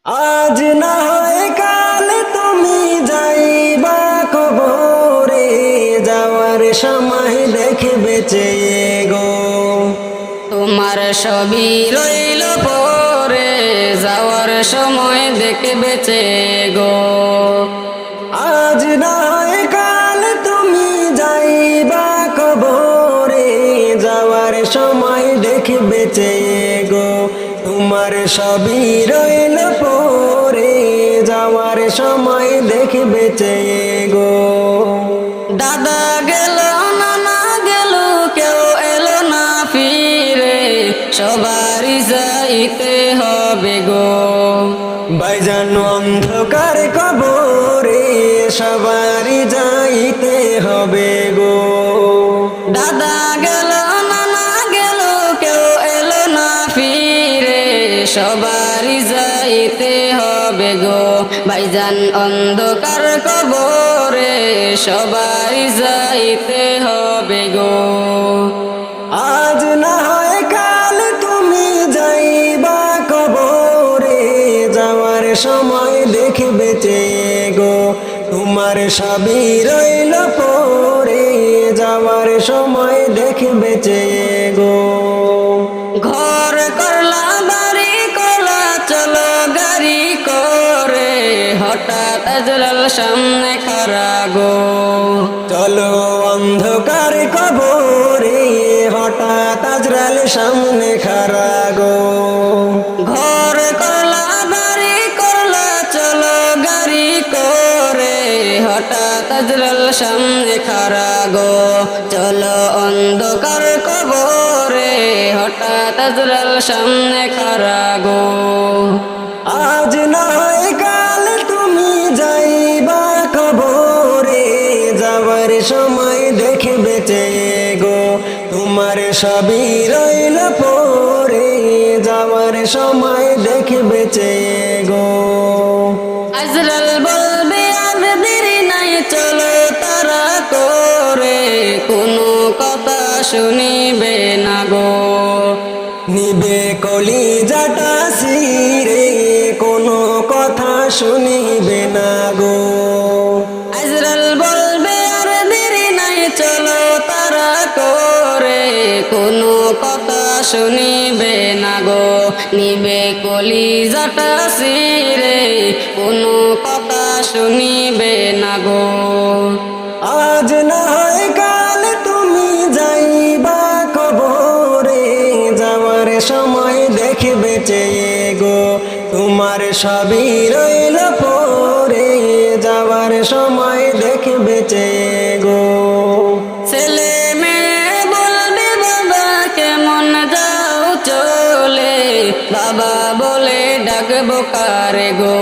আজ না হয় কাল তুমি যাইবা কবরে, যাওয়ার সময় দেখবে চেয়ে গো। তোমার সবই রইল পরে, যাওয়ার সময় দেখবে চেয়ে গো। আজ না হয় কাল তুমি যাইবা কবরে, যাওয়ার সময় দেখবে চেয়ে গো। তোমার সবই রইল পরে, যাওয়ার সময় দেখবে চেয়ে গো। দাদা গেল নানা গেল, কেউ এলো না ফিরে, সবারই যাইতে হবে গো। ভাইজান অন্ধকার কবরে, সবারই যাইতে হবে গো। দাদা গেল নানা গেল, কেউ এলো না ফিরে, সবারই যাইতে হবে গো। ভাইজান অন্ধকার কবরে, সবারই যাইতে হবে গো। আজ না হয় কাল তুমি যাইবা কবরে, যাওয়ার সময় দেখবে চেয়ে গো। তোমার সবই রইল পরে, যাওয়ার সময় দেখবে চেয়ে গো। ঘর করলা বাড়ি করলা, চলো গাড়ি করে, হঠাৎ আজরাল সামনে খাড়া গো। চলো অন্ধকার কবরে, হঠাৎ আজরাল সামনে খাড়া গো। ঘর করলা বাড়ি করলা, চলো গাড়ি করে, হঠাৎ আজরাল সামনে খাড়া গো। চলো অন্ধকার কবরে, হঠাৎ আজরাল সামনে খাড়া গো। আজ না হয় কাল তুমি যাইবা কবরে, যাওয়ার সময় দেখবে চেয়ে গো। তোমার সবই রইল পরে, যাওয়ার সময় দেখবে চেয়ে গো। আজরাল বলবে আর দেরি নাই, চলো তারা করে, কোনো কথা শুনিবে না গো। নিবে কলিজাটা ছিঁড়ে, কোনো কথা শুনিবে না গো। আজরাল বলবে আর দেরি নাই, চলো তারা করে, কোনো কথা শুনিবে না গো। নিবে কলিজাটা ছিঁড়ে, কোনো কথা শুনিবে না গো। আজ না হয় কাল তুমি যাইবা কবরে, যাওয়ার সময় দেখবে চেয়ে গো। তোমার সবই রইল পরে, যাওয়ার সময় দেখবে চেয়ে গো। ছেলে মেয়ে বলবে বাবা কেমন যাও চলে, বাবা বলে ডাকবো কারে গো।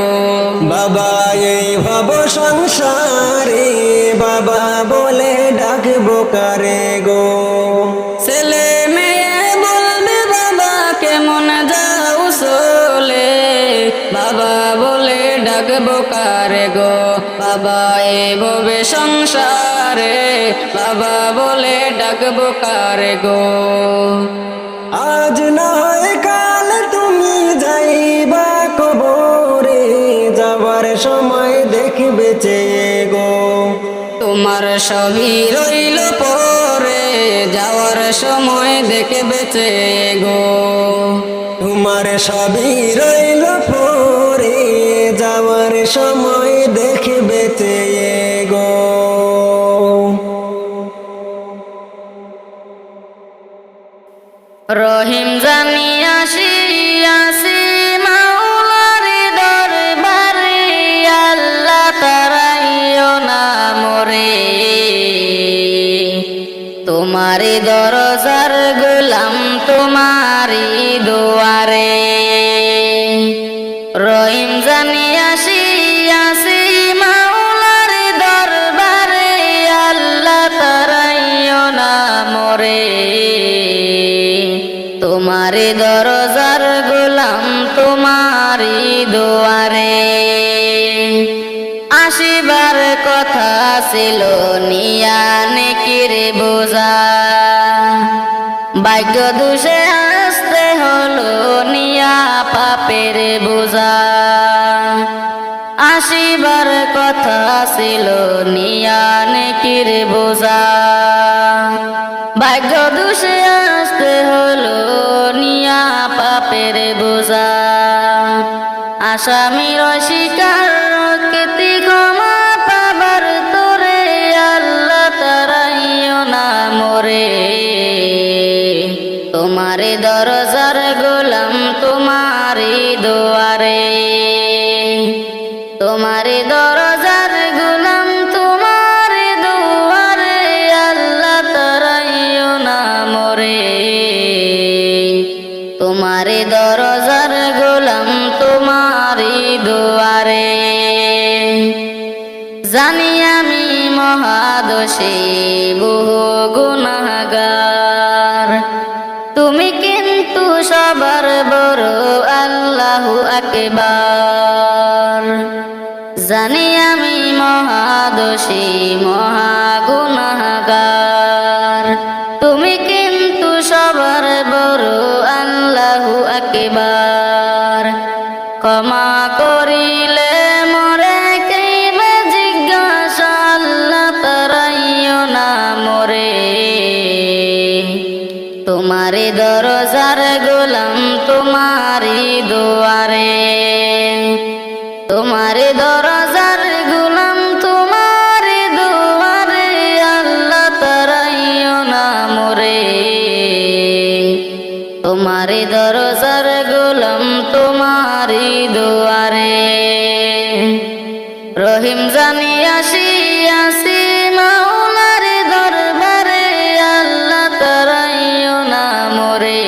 বাবা এই ভব সংসারে, বাবা বলে ডাকবো কারে গো। ছেলে মেয়ে বলবে বাবা কেমন যাও চলে, বাবা বলে ডাকবো কারে গো। বাবা এ ববে সংসারে, বাবা বলে ডাকবো কারে গো। আজ না হয় কাল তুমি যাইবা কবরে, যাবার সময় দেখবে চেয়ে গো। তোমার সবই রইল পরে, যাওয়ার সময় দেখবে চেয়ে গো। তোমার সবই রইল পরে, যাওয়ার সময় দেখবে চেয়ে গো। রহিম জানি আসিয়াছি মাওলার দরবারে, আল্লাহ তারাইও না মোরে, তোমারি দরজার গোলাম তোমারি দুয়ারে। রহিম জানি আসিয়াছি মাওলার দরবারে, আল্লাহ তারাইও না মোরে, তোমারি দরজার গোলাম তোমারি দুয়ারে। আসিবার কথা ছিল নিয়া নেকির বোঝা, ভাগ্য দোষে আসতে হলো নিয়া পাপের বোঝা। আসিবার কথা ছিল নিয়া নেকির বোঝা, ভাগ্য দোষে আসতে হলো নিয়া পাপের বোঝা। আসামির অস্বীকার রক্ষতি ক্ষমা পাবার তোরে, আল্লাহ তারাইও না মোরে। তোমারে দরজার গোলাম তোমারি দুয়ারে, তোমারে দরজার গোলাম তোমারি দুয়ারে, আল্লাহ তারাইও না মোরে। তোমারে দরজার গোলাম তোমারি দুয়ারে। জানি আমি মহাদোষী বহু গুনাহগার, তুমি কিন্তু সবার বড় আল্লাহু আকবার। জানি আমি মহাদোষী মহা গুনাহগার, তুমি কিন্তু সবার বড় আল্লাহু আকবার। ক্ষমা করিলে মরে কেইবা জিজ্ঞাসা, আল্লাহ তারাইও না মোরে। তোমারে দরজার গোলাম তোমারি দুয়ারে, তোমারে দরজার গোলাম তোমারি দুয়ারে, আল্লাহ তারাইও না মোরে। তোমারে দরজার গোলাম তোমারি দুয়ারে। রহিম জানি আসিয়াছি মাওলার দরবারে, আল্লাহ তারাইও না মোরে।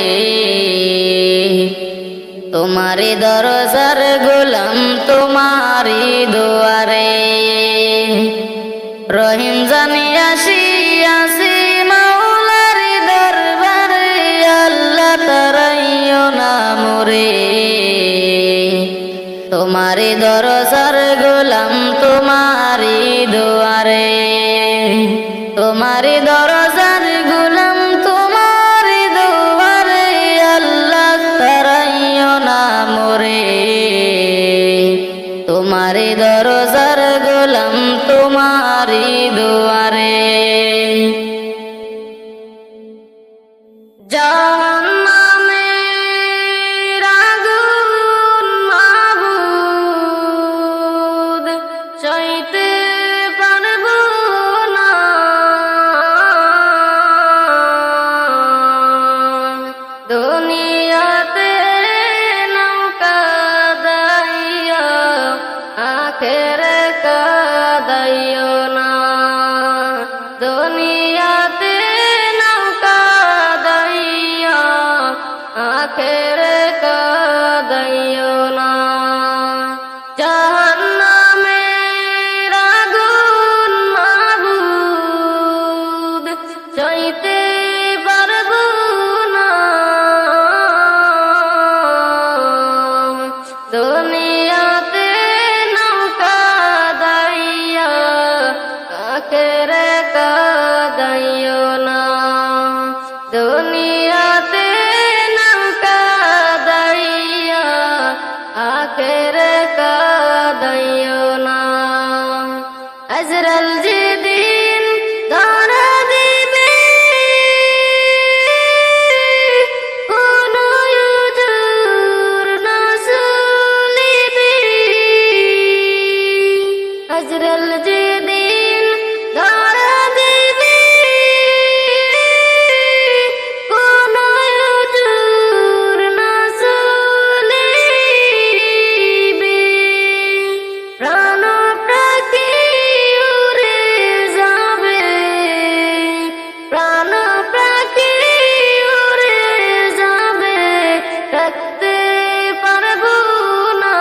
তোমারি দরজার গোলাম তোমারি দুয়ারে। রহিম জানি আসিয়াছি মাওলার দরবারে, আল্লাহ তারাইও না মোরে। তোমারি দরজার গোলাম তোমারি দুয়ারে, তোমারি দরজার গোলাম তোমারি দুয়ারে, আল্লাহ তারাইও না মোরে। তোমারি দরজার গোলাম তোমারি দুয়ারে। জাহান্নামের আগুন মাবুদ সইতে পারবো না, দুনিয়াতে নৌকা দাইয়া আখেরে কাদাইও না। দুনিয়াতে নৌকা দাইয়া আখেরে কাদাইও না। জাহান্নামের আগুন মাবুদ সইতে পারবো না, দুনিয়াতে নৌকা দাইয়া আখেরে কাদাইও না। দুনিয়াতে নৌকা দাইয়া আখেরে কাদাইও না। আজরাল যেদিন ধরা দিবে কোনো উজুর না চলিবে, আজরাল যেদিন ধরা দিবে কোনো উজুর না চলিবে, প্রাণ প্রাণী উড়ে যাবে, প্রাণ প্রাণী উড়ে যাবে, থাকতে পারবো না।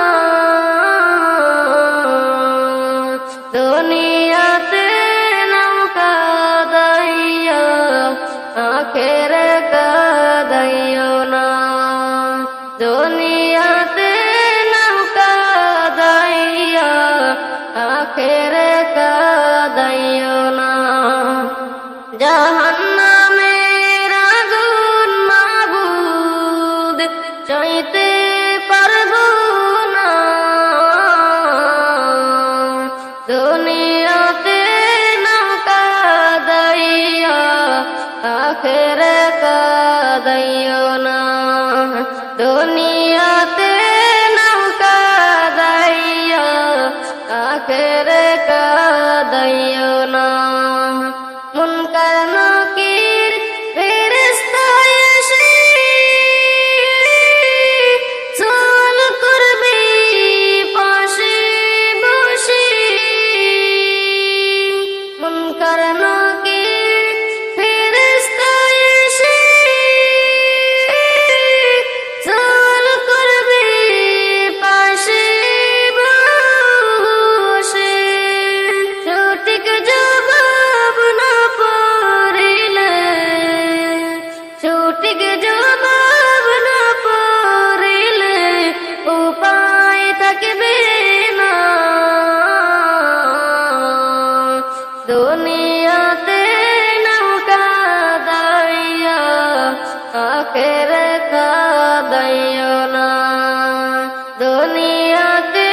দুনিয়াতে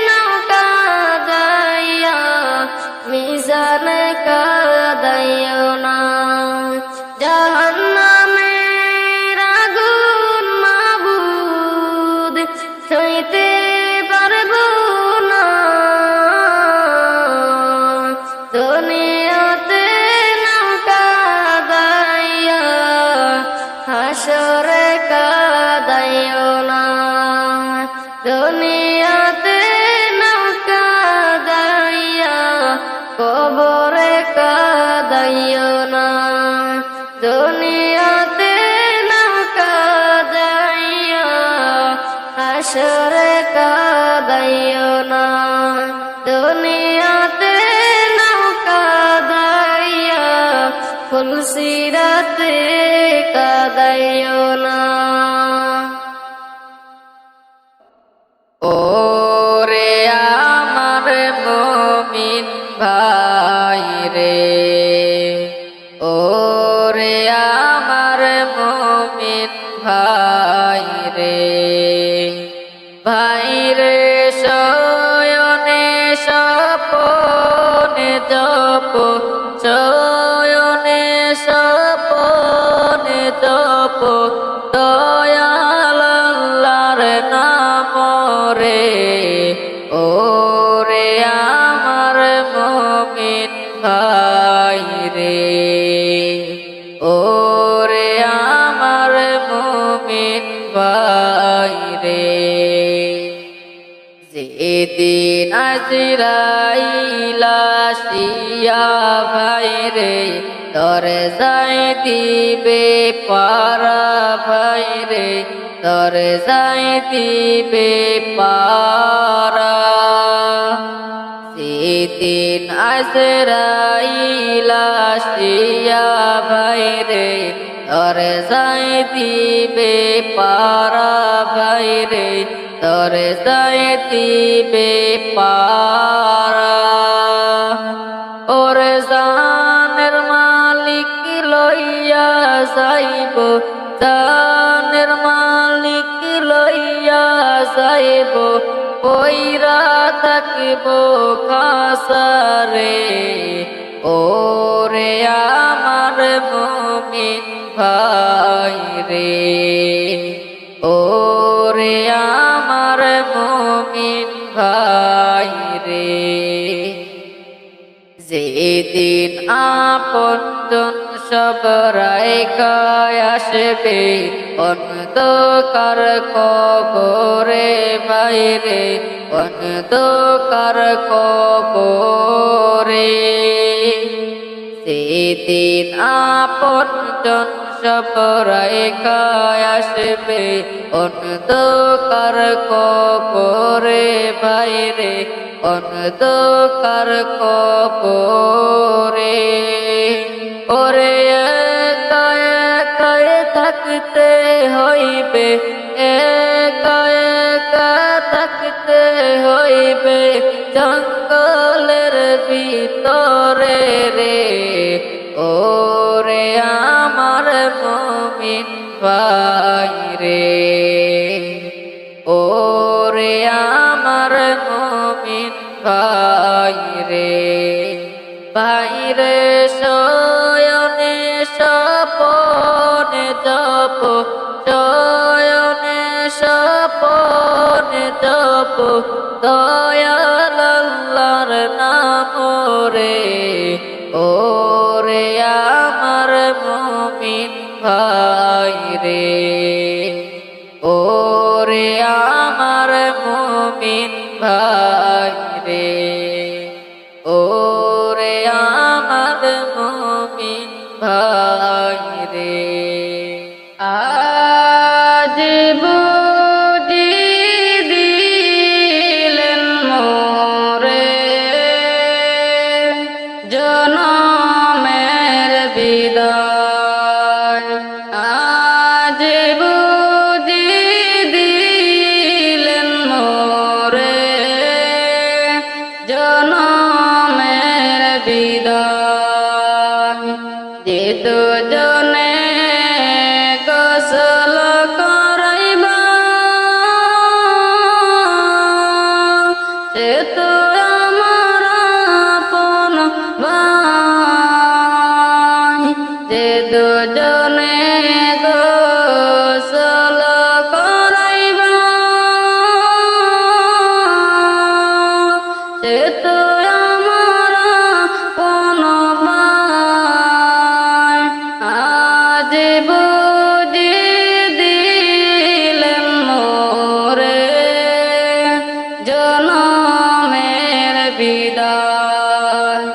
নৌকা দাইয়া মিজান কাদাইও না জাহান্নামের আগুন মাবুদ সইতে পারবো না দুনিয়াতে নৌকা দাইয়া হাসরে কাদাইও না দুনিয়াতে নৌকা দাইয়া কবরে কাদাইও না দুনিয়াতে নৌকা দাইয়া হাসরে কাদাইও না দুনিয়াতে নৌকা দাইয়া ফুলসিরাতে কাদাইও না ওরে আমার মুমিন ভাই রে ওরে আমার মুমিন ভাই রে ভাই রে শয়নে স্বপনে জপ শয়নে স্বপনে জপ দয়াল আল্লাহর নাম রে ওরে আমার মুমিন ভাই রে ওরে আমার মুমিন ভাই রে যেদিন আজরাইল আসিয়া ভাই রে তরে যাই দিবে পারা ভাই রে তরে যাই দিবে পারা যেদিন আজরাইল আসিয়া ভাই রে তরে যাই দিবে পারা ভাই রে তরে যাই দিবে পারা ওরে জানের মালিক লইয়া যাইব জানের মালিক লইয়া যাইব পইরা থাকিব খাসারে ওরে আমার মুমিন ভাই রে ওরে আমার মুমিন ভাই রে যেদিন আপনজন সব রাইখায় আসবে অন্ধকার কবরে বাইরে অন্ধকার কবরে যেদিন আপনজন সব রাইখায় আসবে অন্ধকার কবরে বাইরে অন্ধকার কবরে ওরে একা একাই থাকতে হইবে একা একা থাকতে হইবে জঙ্গলের ভিতরে রে ওরে আমার মুমিন ভাই রে ওরে আমার মুমিন ভাই রে ভাই রে শয়নে স্বপনে জপ শয়নে স্বপনে জপ দয়াল আল্লাহর নাম রে ওরে আমার মুমিন ভাই রে ওরে আমার মুমিন ভাই রে ওরে আমার মুমিন ভাই রে আজ বুঝি দিলেন মোরে জনমের বিদায় আজ বুঝি দিলেন মোরে সে তো আমার আপন ভাই, যে দুজনে গোসল করাইবা, সে তো আমার আপন ভাই। আজ বুঝি দিলেন মোরে জনমের বিদায়,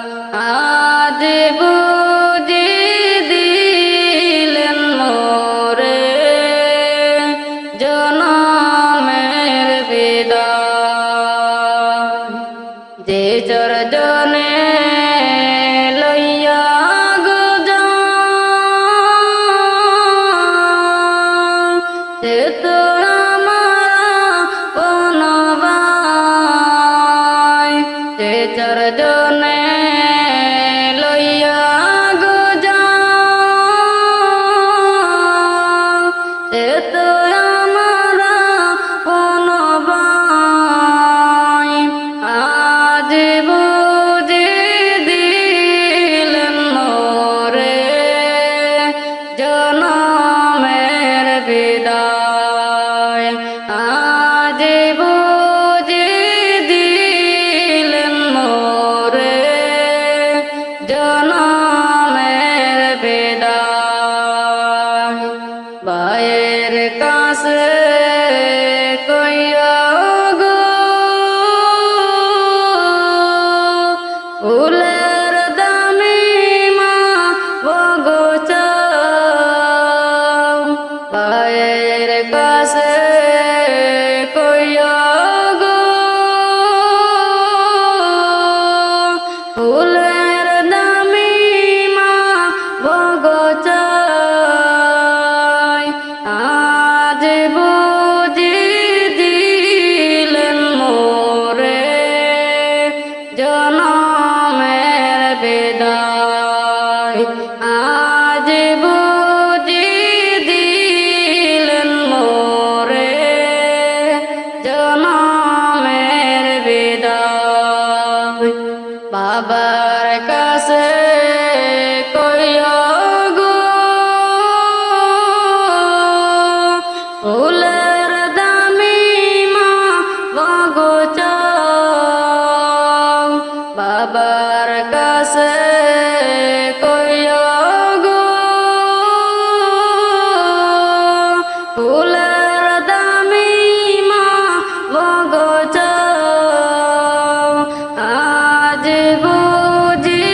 আজ বুঝি দিলেন মোরে জনমের বিদায়। যে চরজনে লইয়া গো যাও, সে তো আমার কোন ভাই, যে চরজনে লইয়া গো যাও, সে তো আমার কোন ভাই। আজ বুঝি দিলেন মোরে জনমের বিদায়, আজ বুঝি দিলেন মোরে জনমের বিদায়। ভাইয়ের কাছে কইয়া গো ফুলের দামি মা বগচাও, ভাইয়ের কাছে কইয়া গো ফুলের দামি মা বগচাই। আজ বুঝি দিলেন মোরে জনমের বিদায়, আজ বুঝি দিলেন মোরে জনমের বিদায়। বাবার কাছে কইয়া গো ফুলের দামি মা বগচাও, বাবার কাছে কইয়া গো ফুলের দামি মা বগচাও, আজ বুঝি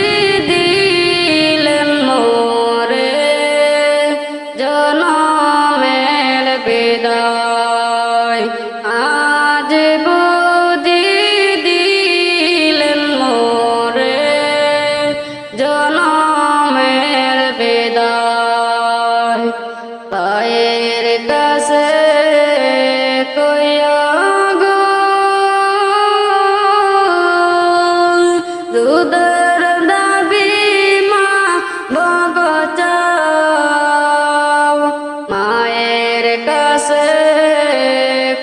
দিলেন মোরে জনমের বিদায়, আজ বুঝি দিলেন মোরে জনমের বিদায়। পায়ের কাছে কইয়া গো দুধের দাবি মা বগচাও, মায়ের কাছে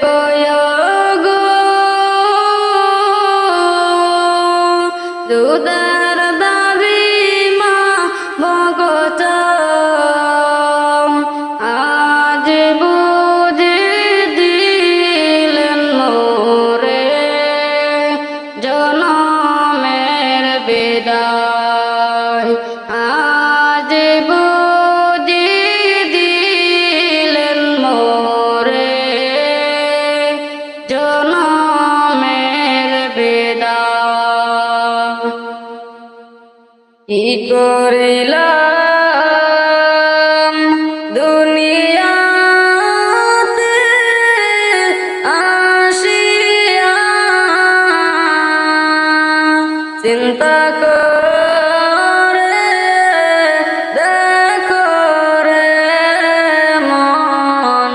কইয়া গো দুধের দাবি মা বগচাও, আজ বুঝি দিলেন মোরে জনমের বিদায়, আজ বুঝি দিলেন মোরে জনমের বিদায়। কি করিলাম দুনিয়াতে আসিয়া, চিন্তা করে দেখো রে মন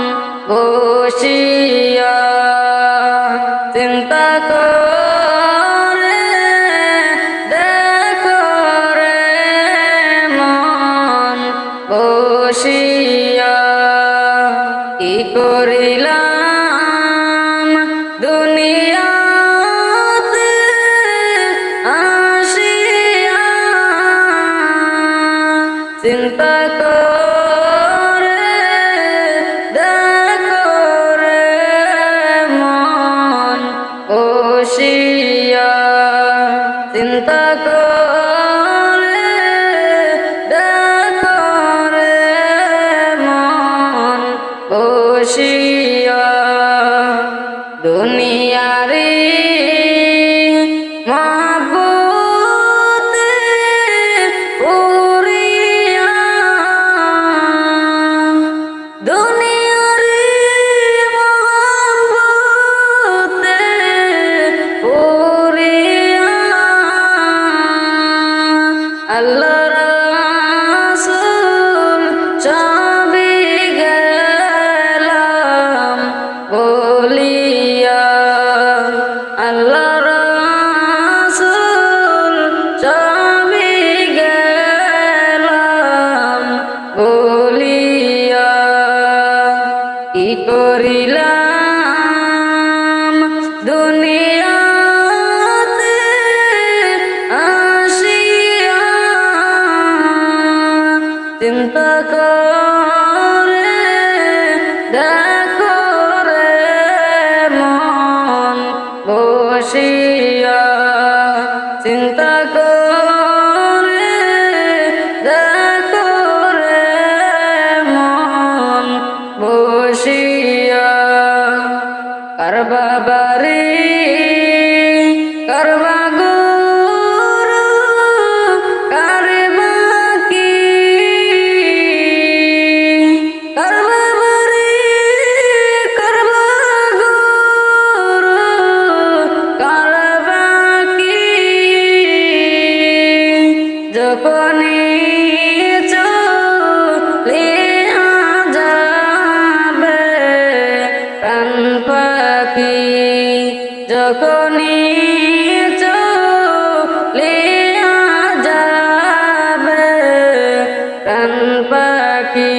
বসিয়া, চিন্তা করে দেখো রে মন বসিয়া। কি করিলাম দুনিয়াতে বসিয়া চিন্তা করে দেখো রে মন বসিয়া দুনিয়ারি মহব্বতে পুরিয়া দুনিয়ারি মহব্বতে পুরিয়া আল্লাহ রাসূল সবই গেলাম বলিয়া আল্লাহ রাসূল সবই গেলাম বলিয়া কি করিলাম দুনিয়াতে আসিয়া চিন্তা করে দেখো রে মন বসিয়া চিন্তা করে দেখো রে মন বসিয়া কারবা বাড়ি কারবা গুরু কারবা কি কারবা বাড়ি কারবা গুরু কারবা কি যখনই চলিয়া যাবে প্রাণ পাখি যখনই চলিয়া যাবে প্রাণ পাখি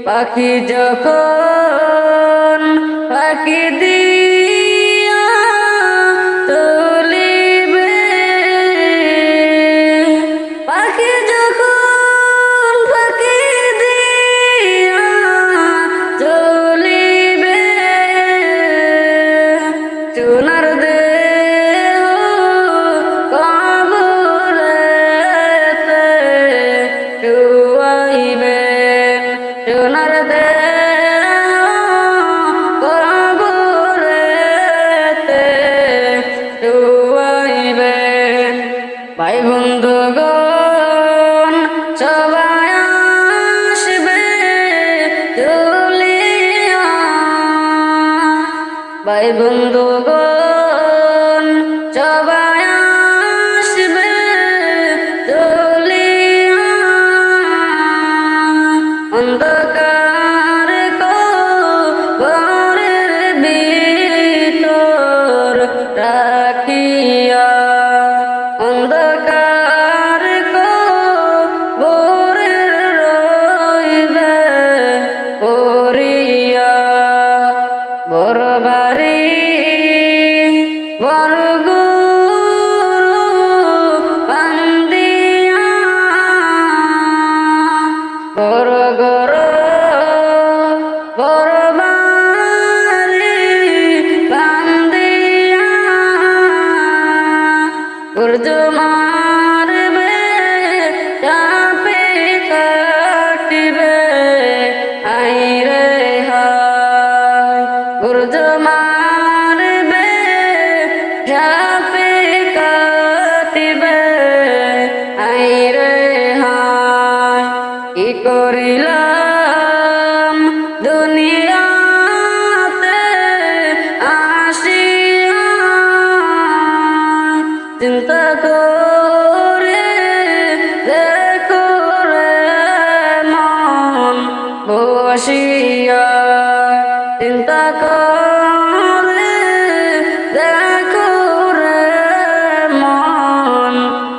পাখি যখন পাখি দিয়া চলিবে পাখি যখন পাখি দিয়া চলিবে সোনার দেহ কবরেতে শুয়াইবেন সোনার দেহ কবরেতে শুয়াইবেন ভাই বন্ধুগণ সবাই আসবে চলিয়া ভাই বন্ধুগণ সবাই আসবে চলিয়া অন্ধকার কবরের ভিতর রাখিয়া অন্ধকার কবরের রইবে পড়িয়া বড় বাড়ি বড় গুরু বান্দিয়া বড় গর বড় বাড়ি বান্দিয়া সূর্য মারবে চাপে কাটিবে আইরে হায় সূর্য মারবে চাপে কাটিবে আইরে হায় কি করিলাম দুনিয়াতে আসিয়া চিন্তা করে দেখো রে মন বসিয়া চিন্তা করে দেখো রে মন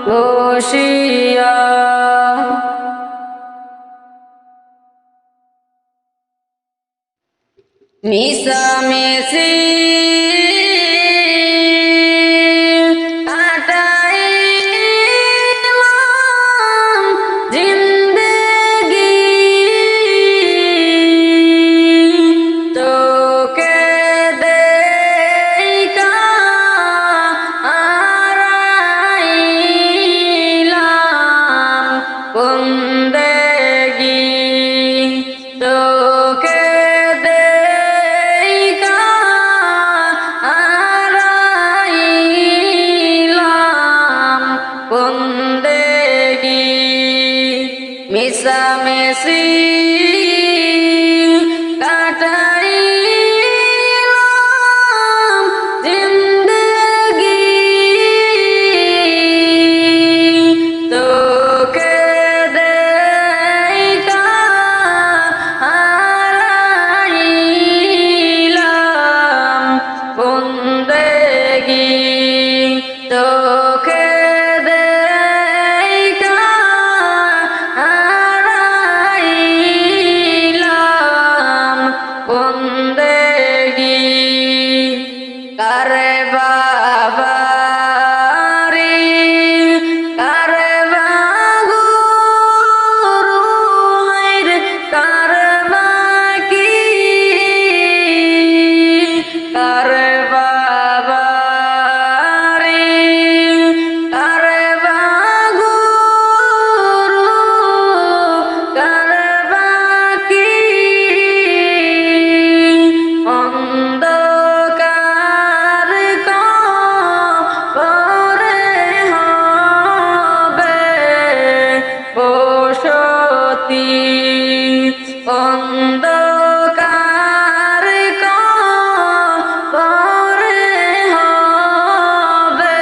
বসিয়া মিশামিশি কাটাইলাম জিন্দেগি তোকে দেখা মিশামেশি কাটাইলাম জিন্দেগি তোকে দেখা হারাইলাম বন্দেগি তোকে দেখা হারাইলাম বন্দেগি কারে বাবা রে কারে বাগুরু হায়রে কারে বাকি কারে বাবা রে কারে বাগুরু কারে বাকি অন্ধকার কবরে হবে বসতি অন্ধকার কবরে হবে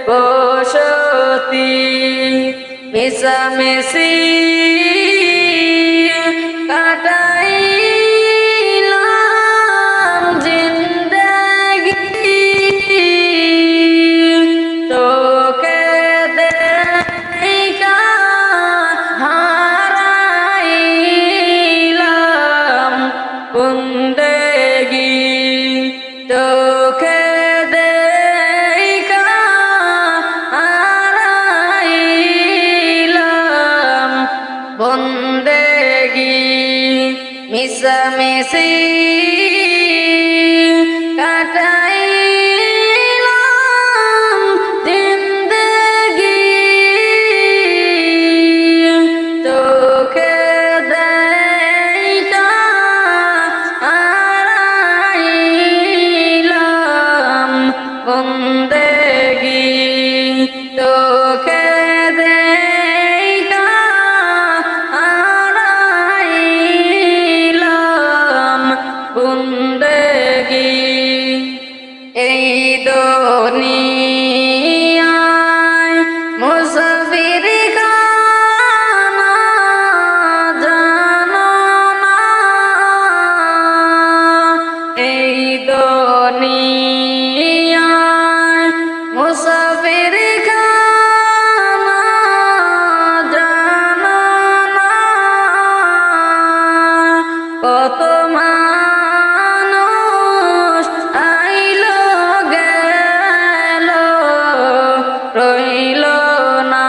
বসতি মিশামিশি কাটাইলাম জিন্দেগি তোকে দেখা হারাইলাম বন্দেগি তোকে দেখা হারাইলাম বন্দেগি মিশামিশি কাটাইলাম জিন্দেগি তোকে দেখা হারাইলাম বন্দেগি তোকে দেখা হারাইলাম বন্দেগি এই দুনিয়ায় মুসাফির খানা জানো না এই দুনিয়ায় মুসাফির খানা জানো না কত মানুষ আইলো গেল রইল না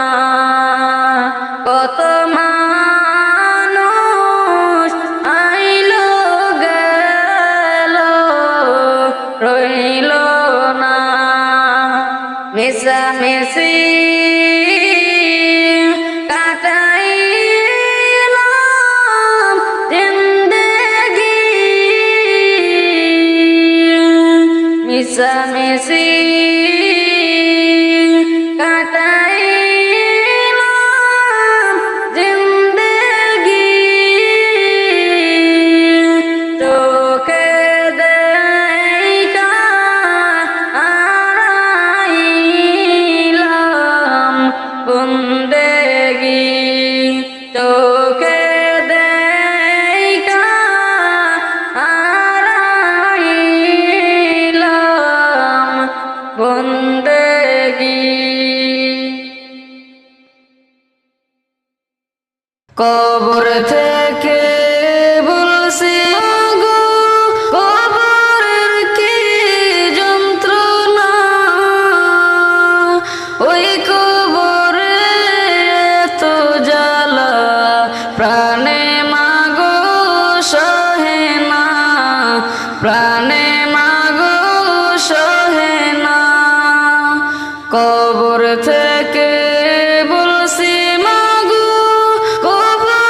কত মানুষ আইলো গেল রইল না মিশামিশি কাটাইলাম জিন্দেগি মিশামিশি কাটাইলাম জিন্দেগি তোকে দেখা হারাইলাম বন্দেগি তোকে দেখা হারাইলাম বন্দেগি কবর থেকে বলছি গো কবরের কি যন্ত্রণা ওই কবরে তো জ্বালা প্রাণে মাগো সহে না প্রাণে মাগো সহে না কবর থেকে বলছি মাগো কবর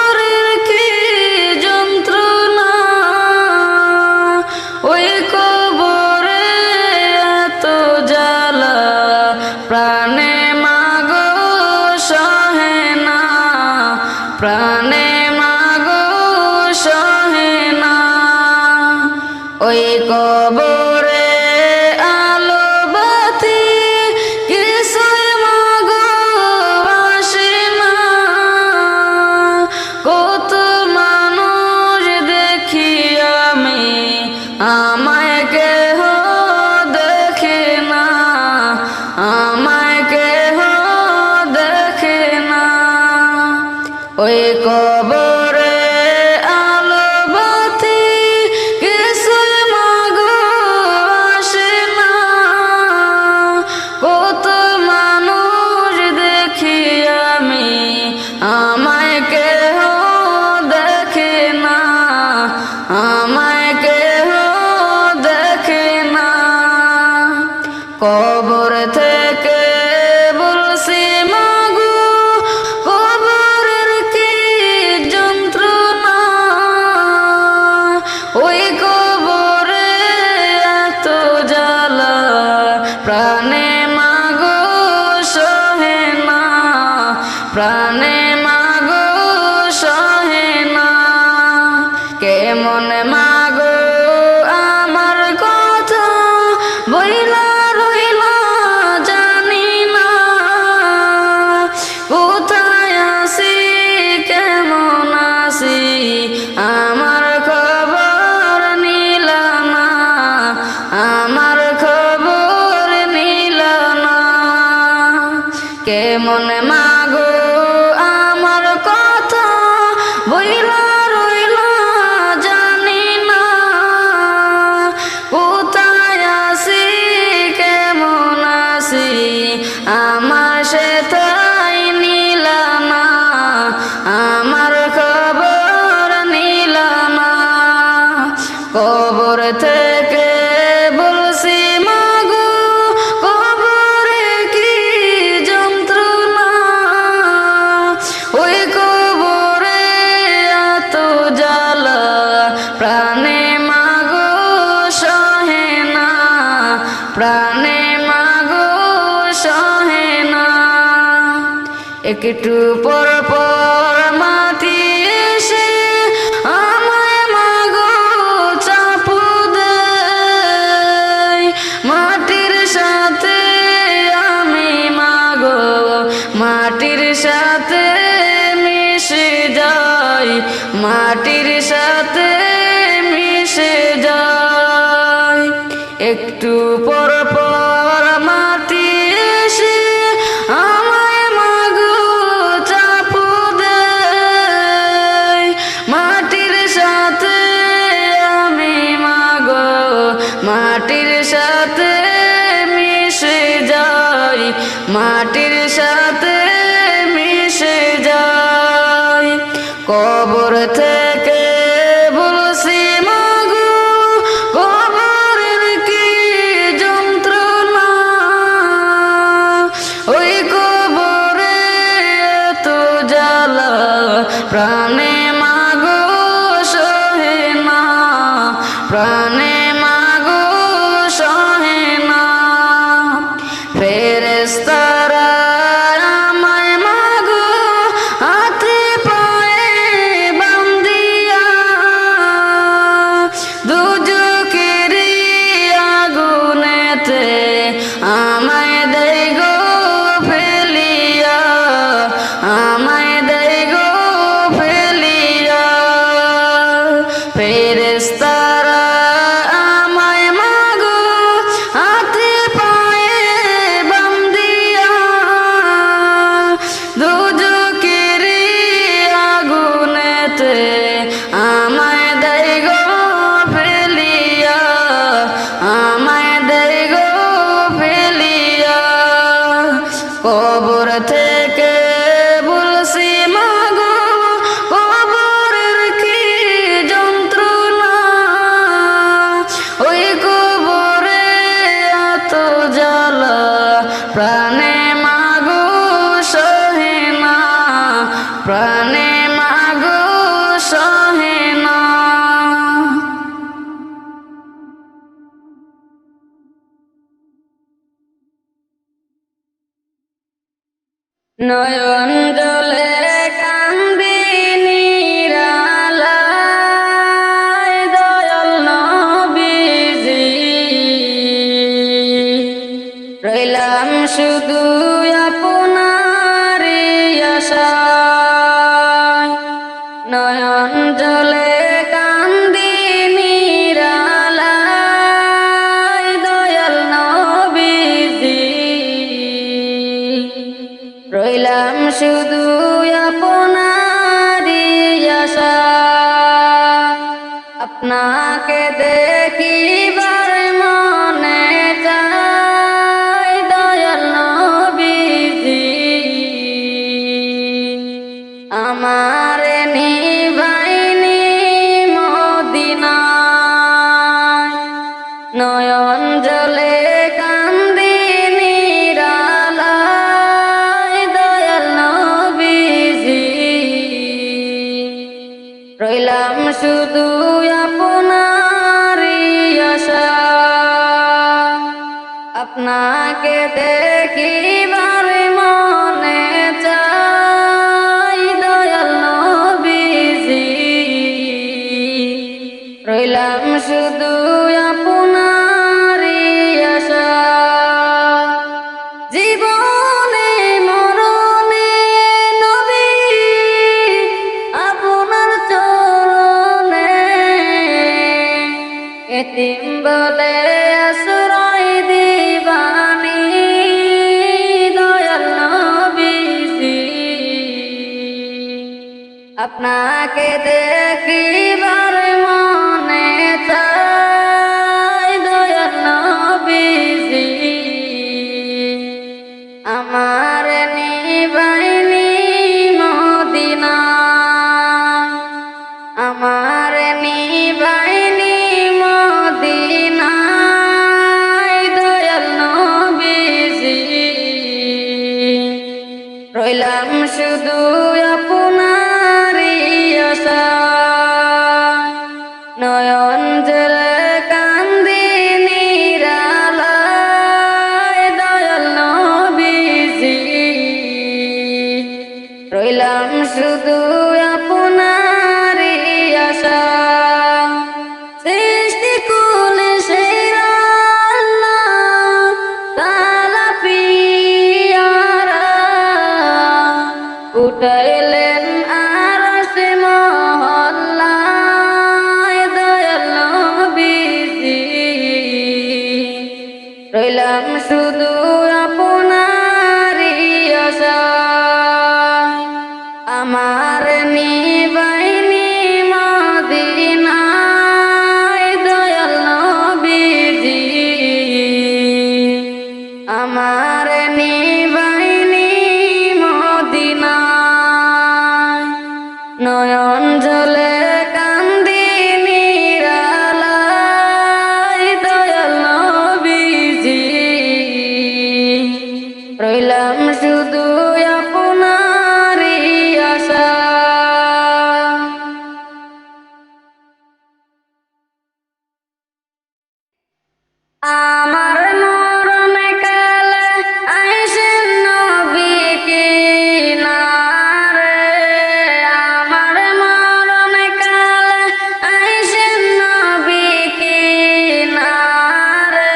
কবর থেকে বলছি মাগো কবরের কি যন্ত্রণা, ওই কবরে এত জ্বালা প্রাণে মাগো সহে না, প্রাণে মাগো সহে না। কেমন মাগো আমার কথা বইলা রইলা জানি না, কোথায় আছি কেমন আছি আমার খবর নিলা না, আমার খবর নিলা না। কেমন মাগো আমার কথা বইলা রইলা জানি না, কোথায় আছি কেমন আছি আমার সেটাই নিলা না, আমার খবর নিলা না। কবর থেকে বলছি মাগো কবরে কি যন্ত্রণা, ওই কবরে এত জ্বালা প্রাণে মাগো সহে না, প্রাণে মাগো সহে না। একটু পর পর মাটি এসে আমায় মাগো চাপু দেয়, মাটির সাথে আমি মাগো মাটির সাথে মিশে যাই, মাটির সাথে মিশে যাই। একটু পর পর মাটি এসে আমায় মাগো চাপু দেয়, মাটির সাথে আমি মাগো মাটির সাথে মিশে যাই, মাটির সাথে মিশে যাই। কবর থেকে বলছি মাগো কবরের কি যন্ত্রণা, ওই কবরে এত জ্বালা প্রাণে মাগো সহে না, প্রাণে মাগো সহে না। ফেরেশতারা আমায় মাগো হাতে পায়ে বান্ধিয়া, দুজকের আগুনেতে আমায় দেয় গো ফেলিয়া, আমায় দেয় গো ফেলিয়া। ফেরেশতারা আমায় মাগো হাতে পায়ে বান্ধিয়া, দুজকের আগুনেতে আমায় দেয় গো ফেলিয়া, আমায় দেয় গো ফেলিয়া। কবর থেকে বলছি মাগো কবরের কি যন্ত্রণা, ওই কবরে এত জ্বালা প্রাণে মাগো সহে না, প্রাণে মাগো সহে না। নয়ন জলে কান্দি নিরালায় দয়াল নবীজি, রইলাম শুধু আপনারই আশায়। নয়ন জলে কান্দি নিরালায় দয়াল নবীজি, রইলাম শুধু আপনারই আশায়। আপনাকে দেখিবার মনে চায় দয়াল নবীজি, আমার নিভাইনি মদিনায়। নয়ন জলে কান্দি আপনাকে দেখিবার মনে চাই দয়াল নবীজি রইলাম শুধু আপনারই আশা জীবনে মরণে নবী আপনার চরণে এতিম বলে আশ্রয় দিবানি দয়াল নবীজি আপনাকে দেখিবার মনে চাই দয়াল নবীজি আমার নিবাইনি মদিনা আমার নিবাইনি মদিনা দয়াল নবীজি রইলাম শুধু আপনারই আশা নয়ন জলে কান্দি নিরালায় দয়াল নবীজি রইলাম শুধু আপনারই আশা সৃষ্টি কুলে সেরা আল্লাহ তাআলা পিয়ারা উঠাইলেন আরশে মহল্লায় দয়াল নবীজি রইলাম শুধু আপনারই আশা আমার নিবাইনি মদিনায় দয়াল নবীজি আমার নিবাইনি মদিনায় নয়ন জলে কান্দি নিরালায় দয়াল নবীজি রইলাম শুধু আপনারই আশা আমার মরণ কালে আইসেন নবী কিনারে আমার মরণ কালে আইসেন নবী কিনারে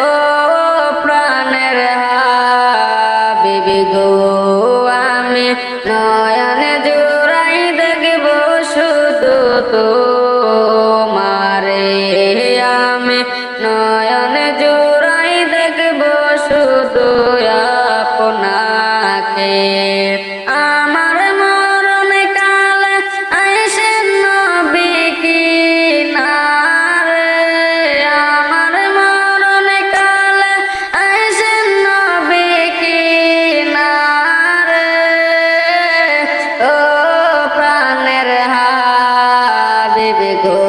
ও প্রাণের হাবিবি গো আমি নয়নে জোড়াই দেখব শুধু তোমারে আমি নয়নে জোড়াই দেখব শুধু আপনাকে আমার মরণ কালে আইসেন নবী কিনারে আমার মরণ কালে আইসেন নবী কিনারে ও প্রাণের হাবিবি গো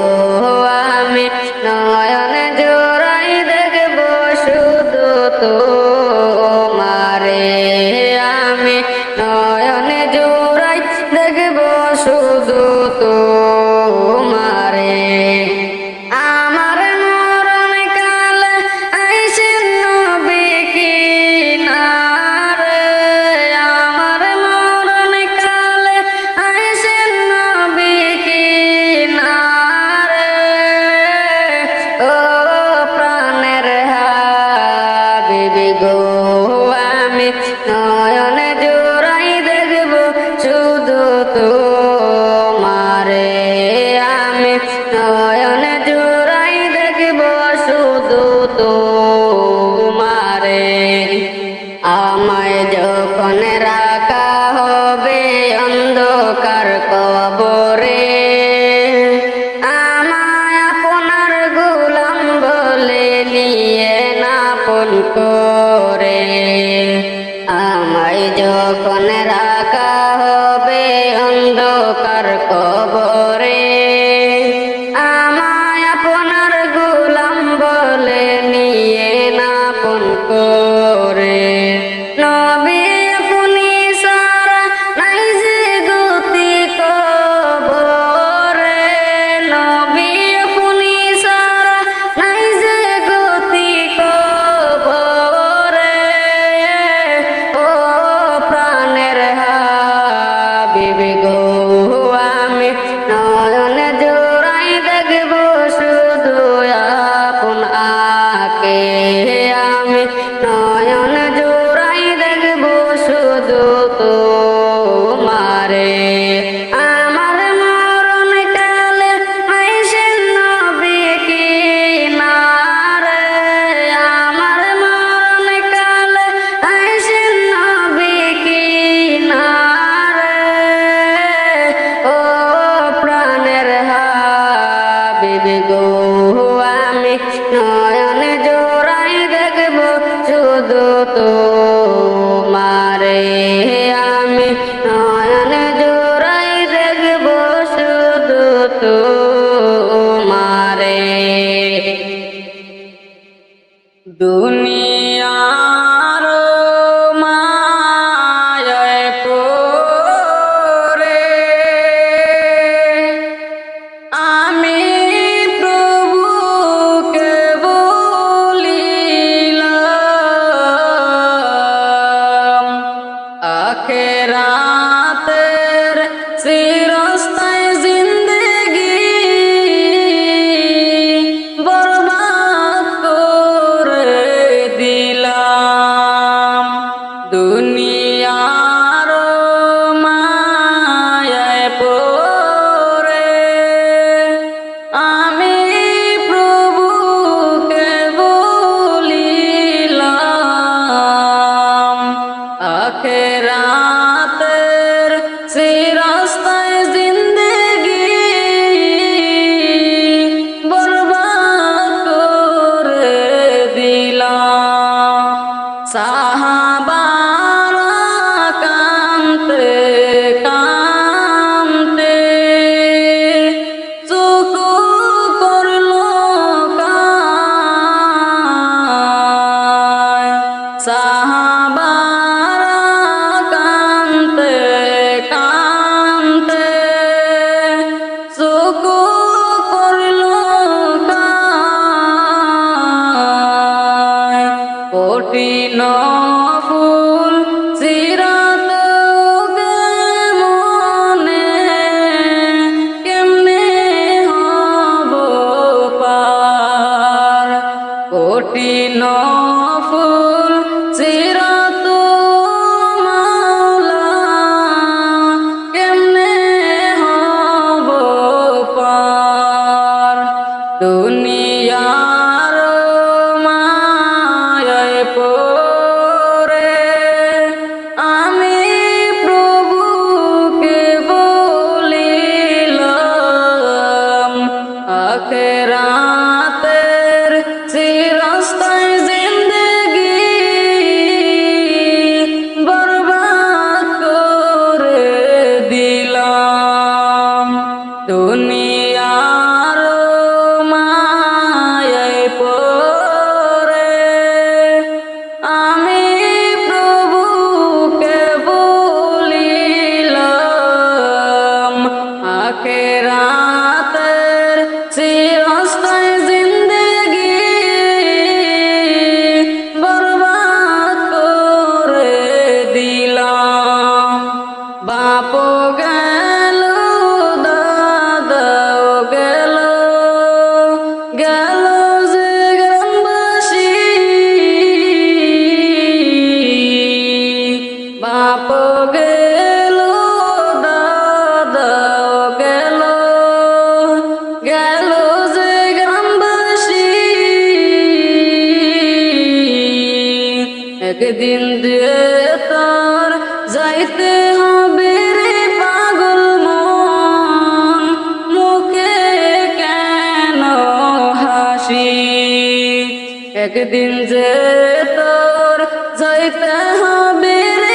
আমি নয়নে জোড়াই দেখব শুধু তোমারে আমি নয়নে জোড়াই দেখব শুধু তোমারে আমার মরণ কালে আইসেন নবী কিনারে আমার মরণ কালে আইসেন নবী কিনারে ও প্রাণের হাবিবি গো আমি নয়নে জোড়াই দেখব শুধু তোমারে আমি নয়নে জোড়াই দেখব শুধু তোমারে আমায় যখন রাখা হবে অন্ধকার কবরে আমায় আপনার গোলাম বলে নিয়ে নাপন করে আমায় যখন রাখা হবে অন্ধকার কবরে আমায় আপনার গোলাম বলে নিয়ে নাপন করে নবী আপনি সারা নাই যে গতি কবরে নবী আপনি সারা নাই যে গতি কবরে তাকে আমি নয়ন জোড়াই দেখব শুধু তোমারে। আমার মরণ কালে আইসেন নবী কিনারে, আমার মরণ কালে আইসেন নবী কিনারে। ও প্রাণের হাবিব গো, আমি নয়ন জোড়াই দেখব শুধু তোমারে। আমি নয়ন জোড়াই দেখব শুধু তোমারে। দুনিয়ার মায়ায় পড়ে আমি প্রভুকে বলিলাম, আখেরাতের চিরস্থায়ী জিন্দেগি বরবাদ করে দিলাম। দুনিয়ার মায়ায় পড়ে আমি প্রভুকে বলিলাম, আখেরাতের চিরস্থায়ী জিন্দেগি বরবাদ করে দিলাম। সাহাবারা কাঁদতে কাঁদতে চোখ করলো কায়, সাহাবারা কাঁদতে কাঁদতে চোখ করলো কায়। কঠিন ফুল চিরাত মনে কেমনে হব পার, কঠিন ফুল চিরাত মাওলা কেমনে হব পার। দুনিয়ার মায়ায় পড়ে আমি প্রভুকে বলিলাম, আখেরাতের চিরস্থায়ী জিন্দেগি বরবাদ করে দিলাম। দুনিয়ার মায়ায় পড়ে আমি প্রভুকে বলিলাম, আখেরাতের চিরস্থায়ী জিন্দেগি বরবাদ করে দিলাম। বাপ গেল দাদাও গেল, গেল যে গ্রামবাসী, বাপ গেল দাদাও গেল, গেল যে গ্রামবাসী। একদিন দিয়ে তোর যাইতে হবে রে পাগল মন, মুখে কেন হাসি। একদিন যে তোর যাইতে হবে রে